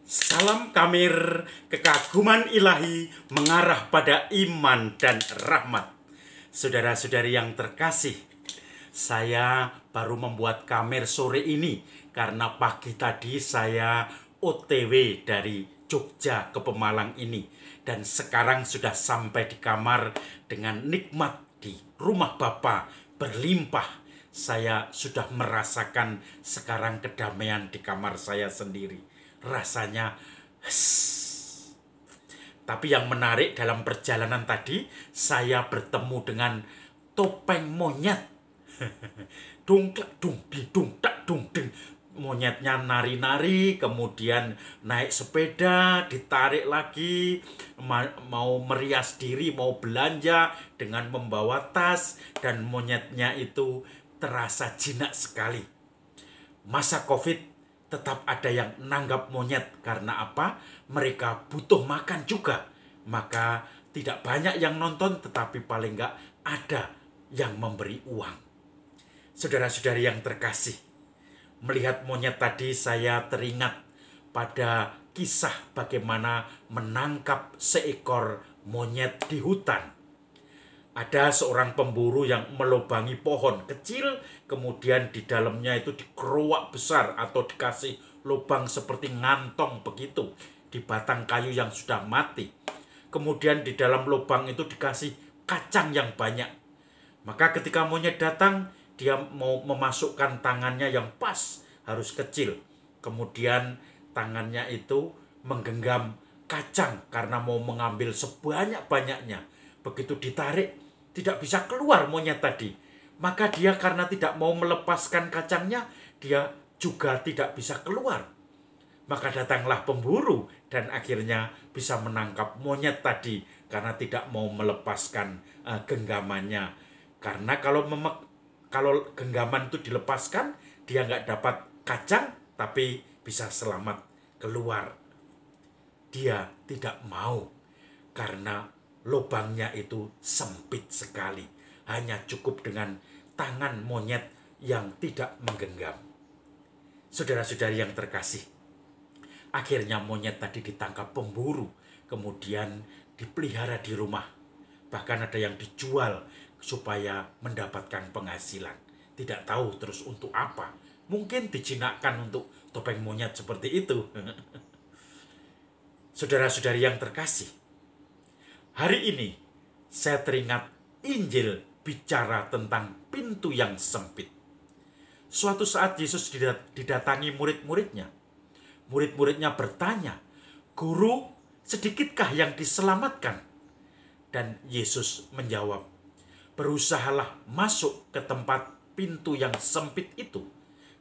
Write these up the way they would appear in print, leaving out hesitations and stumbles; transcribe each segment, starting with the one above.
Salam Kamir, kekaguman ilahi mengarah pada iman dan rahmat. Saudara-saudari yang terkasih, saya baru membuat Kamir sore ini karena pagi tadi saya OTW dari Jogja ke Pemalang ini. Dan sekarang sudah sampai di kamar dengan nikmat di rumah Bapa berlimpah. Saya sudah merasakan sekarang kedamaian di kamar saya sendiri. Rasanya Tapi yang menarik dalam perjalanan tadi, saya bertemu dengan topeng monyet. Dung dung di dung tak dung ding. Monyetnya nari-nari, kemudian naik sepeda, ditarik lagi, mau merias diri, mau belanja dengan membawa tas, dan monyetnya itu terasa jinak sekali. Masa COVID tetap ada yang nanggap monyet karena apa? Mereka butuh makan juga. Maka tidak banyak yang nonton, tetapi paling enggak ada yang memberi uang. Saudara-saudari yang terkasih, melihat monyet tadi saya teringat pada kisah bagaimana menangkap seekor monyet di hutan. Ada seorang pemburu yang melubangi pohon kecil, kemudian di dalamnya itu dikeruak besar atau dikasih lubang seperti ngantong begitu di batang kayu yang sudah mati. Kemudian di dalam lubang itu dikasih kacang yang banyak. Maka ketika monyet datang, dia mau memasukkan tangannya yang pas, harus kecil. Kemudian tangannya itu menggenggam kacang karena mau mengambil sebanyak-banyaknya. Begitu ditarik, tidak bisa keluar monyet tadi. Maka dia karena tidak mau melepaskan kacangnya, dia juga tidak bisa keluar. Maka datanglah pemburu dan akhirnya bisa menangkap monyet tadi karena tidak mau melepaskan genggamannya. Karena kalau genggaman itu dilepaskan, dia nggak dapat kacang, tapi bisa selamat keluar. Dia tidak mau karena lubangnya itu sempit sekali. Hanya cukup dengan tangan monyet yang tidak menggenggam. Saudara-saudari yang terkasih, akhirnya monyet tadi ditangkap pemburu, kemudian dipelihara di rumah. Bahkan ada yang dijual supaya mendapatkan penghasilan. Tidak tahu terus untuk apa. Mungkin dijinakkan untuk topeng monyet seperti itu. Saudara-saudari yang terkasih, hari ini saya teringat Injil bicara tentang pintu yang sempit. Suatu saat Yesus didatangi murid-muridnya. Murid-muridnya bertanya, "Guru, sedikitkah yang diselamatkan?" Dan Yesus menjawab, "Berusahalah masuk ke tempat pintu yang sempit itu.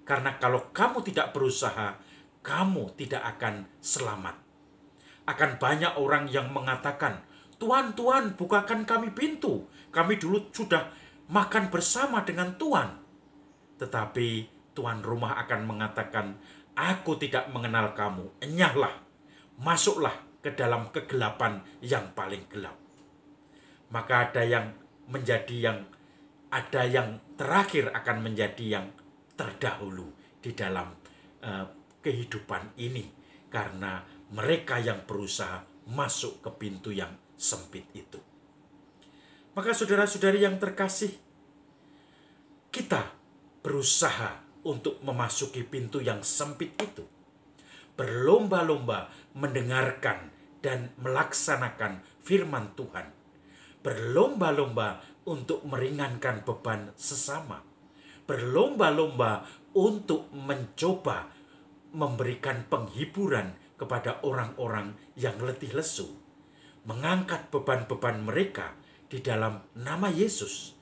Karena kalau kamu tidak berusaha, kamu tidak akan selamat." Akan banyak orang yang mengatakan, "Tuhan, Tuhan, bukakan kami pintu. Kami dulu sudah makan bersama dengan Tuhan." Tetapi tuan rumah akan mengatakan, "Aku tidak mengenal kamu. Enyahlah, masuklah ke dalam kegelapan yang paling gelap." Maka ada yang terakhir akan menjadi yang terdahulu di dalam kehidupan ini. Karena mereka yang berusaha masuk ke pintu yang sempit itu. Maka saudara-saudari yang terkasih, kita berusaha untuk memasuki pintu yang sempit itu. Berlomba-lomba mendengarkan dan melaksanakan firman Tuhan. Berlomba-lomba untuk meringankan beban sesama. Berlomba-lomba untuk mencoba memberikan penghiburan kepada orang-orang yang letih lesu. Mengangkat beban-beban mereka di dalam nama Yesus.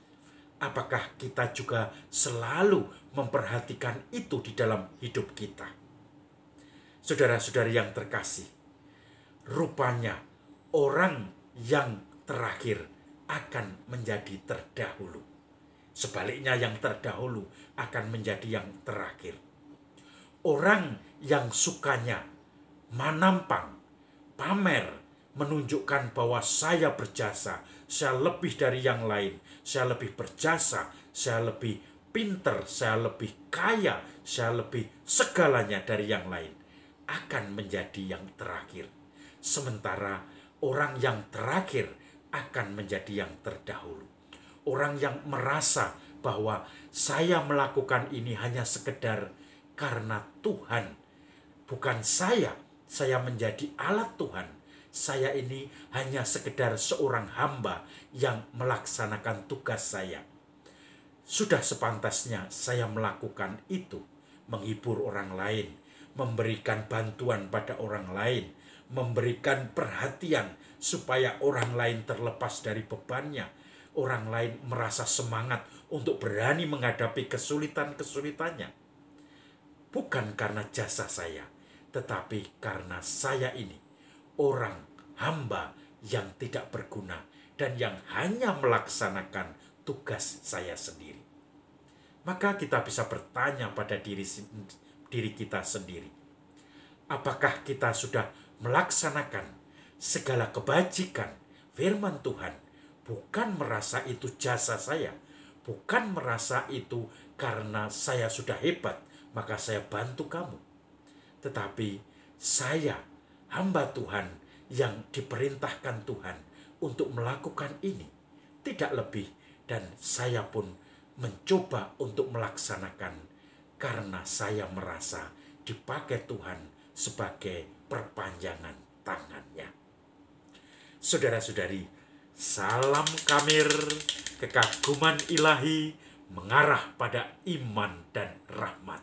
Apakah kita juga selalu memperhatikan itu di dalam hidup kita? Saudara-saudari yang terkasih, rupanya orang yang terakhir akan menjadi terdahulu. Sebaliknya yang terdahulu akan menjadi yang terakhir. Orang yang sukanya manampang, pamer, menunjukkan bahwa saya berjasa, saya lebih dari yang lain, saya lebih berjasa, saya lebih pinter, saya lebih kaya, saya lebih segalanya dari yang lain, akan menjadi yang terakhir. Sementara orang yang terakhir akan menjadi yang terdahulu. Orang yang merasa bahwa saya melakukan ini hanya sekedar karena Tuhan, bukan saya menjadi alat Tuhan. Saya ini hanya sekedar seorang hamba yang melaksanakan tugas saya. Sudah sepantasnya saya melakukan itu, menghibur orang lain, memberikan bantuan pada orang lain, memberikan perhatian supaya orang lain terlepas dari bebannya, orang lain merasa semangat untuk berani menghadapi kesulitan-kesulitannya. Bukan karena jasa saya, tetapi karena saya ini orang hamba yang tidak berguna dan yang hanya melaksanakan tugas saya sendiri. Maka kita bisa bertanya pada diri kita sendiri. Apakah kita sudah melaksanakan segala kebajikan firman Tuhan, bukan merasa itu jasa saya, bukan merasa itu karena saya sudah hebat, maka saya bantu kamu. Tetapi saya, hamba Tuhan yang diperintahkan Tuhan untuk melakukan ini, tidak lebih, dan saya pun mencoba untuk melaksanakan karena saya merasa dipakai Tuhan sebagai perpanjangan tangannya. Saudara-saudari, salam Kamir, kekaguman ilahi mengarah pada iman dan rahmat.